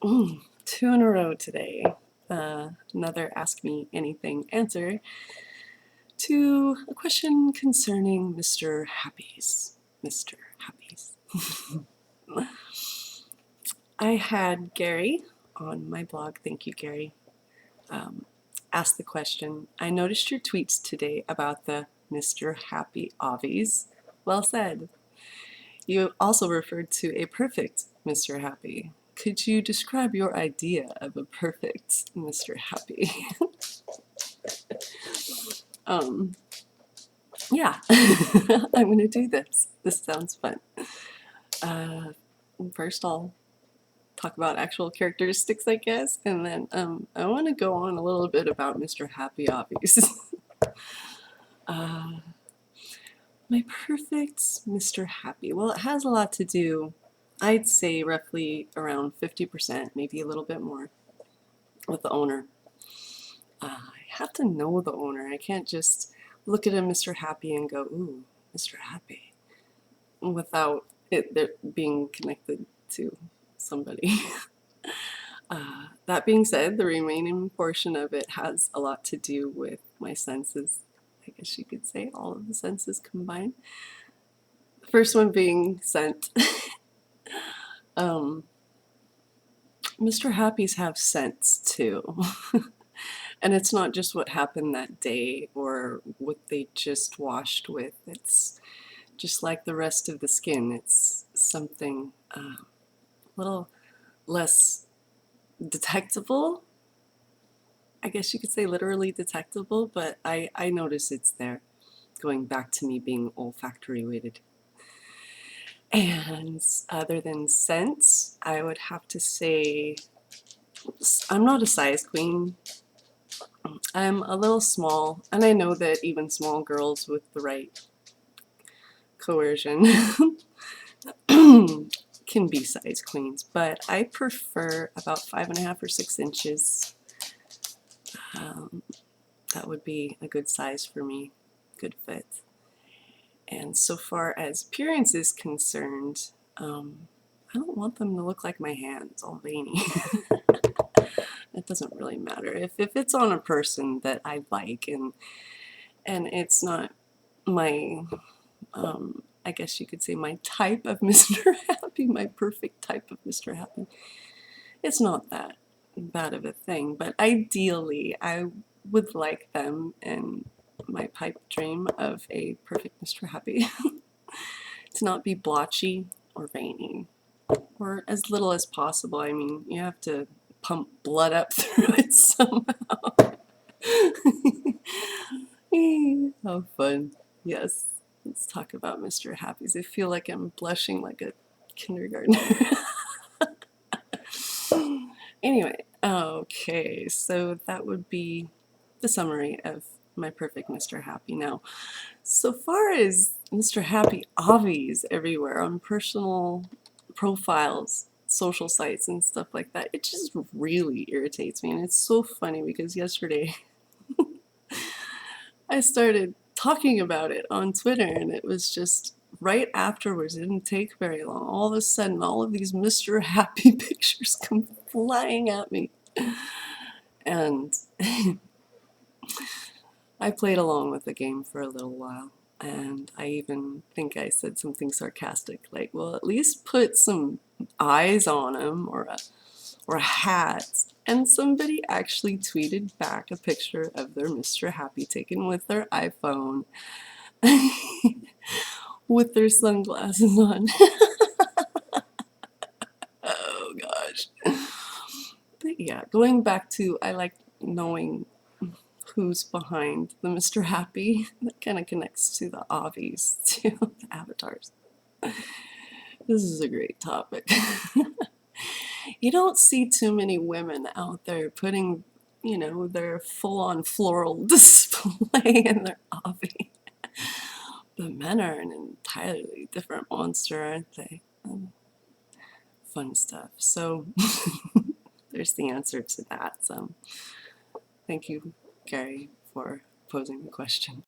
Two in a row today. Another Ask Me Anything answer to a question concerning Mr. Happy's. Mr. Happy's. I had Gary on my blog, thank you Gary, ask the question, I noticed your tweets today about the Mr. Happy Obvies. Well said. You also referred to a perfect Mr. Happy. Could you describe your idea of a perfect Mr. Happy? Yeah, I'm gonna do this. This sounds fun. First I'll talk about actual characteristics, I guess, and then I want to go on a little bit about Mr. Happy Obvious. My perfect Mr. Happy. Well, it has a lot to do, I'd say roughly around 50%, maybe a little bit more, with the owner. I have to know the owner. I can't just look at a Mr. Happy and go, ooh, Mr. Happy, without it being connected to somebody. That being said, the remaining portion of it has a lot to do with my senses. I guess you could say all of the senses combined. The first one being scent. Mr. Happys have scents too. And it's not just what happened that day or what they just washed with. It's just like the rest of the skin. It's something a little less detectable. I guess you could say literally detectable, but I notice it's there, going back to me being olfactory weighted. And other than scents, I would have to say I'm not a size queen. I'm a little small, and I know that even small girls with the right coercion can be size queens, but I prefer about 5.5 or 6 inches. That would be a good size for me, good fit. And so far as appearance is concerned, I don't want them to look like my hands, all veiny. It doesn't really matter. If it's on a person that I like and it's not my, I guess you could say my type of Mr. Happy, my perfect type of Mr. Happy, it's not that bad of a thing. But ideally, I would like them in my pipe dream of a perfect Mr. Happy to not be blotchy or veiny, or as little as possible. I mean, you have to pump blood up through it somehow. How fun. Yes, let's talk about Mr. Happy's. I feel like I'm blushing like a kindergartner. Anyway, okay, so that would be the summary of my perfect Mr. Happy. Now, so far as Mr. Happy obvies everywhere on personal profiles, social sites, and stuff like that, it just really irritates me. And it's so funny because yesterday I started talking about it on Twitter, and it was just right afterwards. It didn't take very long. All of a sudden, all of these Mr. Happy pictures come flying at me. And I played along with the game for a little while, and I even think I said something sarcastic, like, well, at least put some eyes on him or a hat. And somebody actually tweeted back a picture of their Mr. Happy taken with their iPhone with their sunglasses on. Oh gosh. But yeah, going back to I like knowing who's behind the Mr. Happy. That kind of connects to the obvies, to the avatars. This is a great topic. You don't see too many women out there putting, their full-on floral display in their obby. But men are an entirely different monster, aren't they? Fun stuff. So there's the answer to that. So thank you, Gary, for posing the question.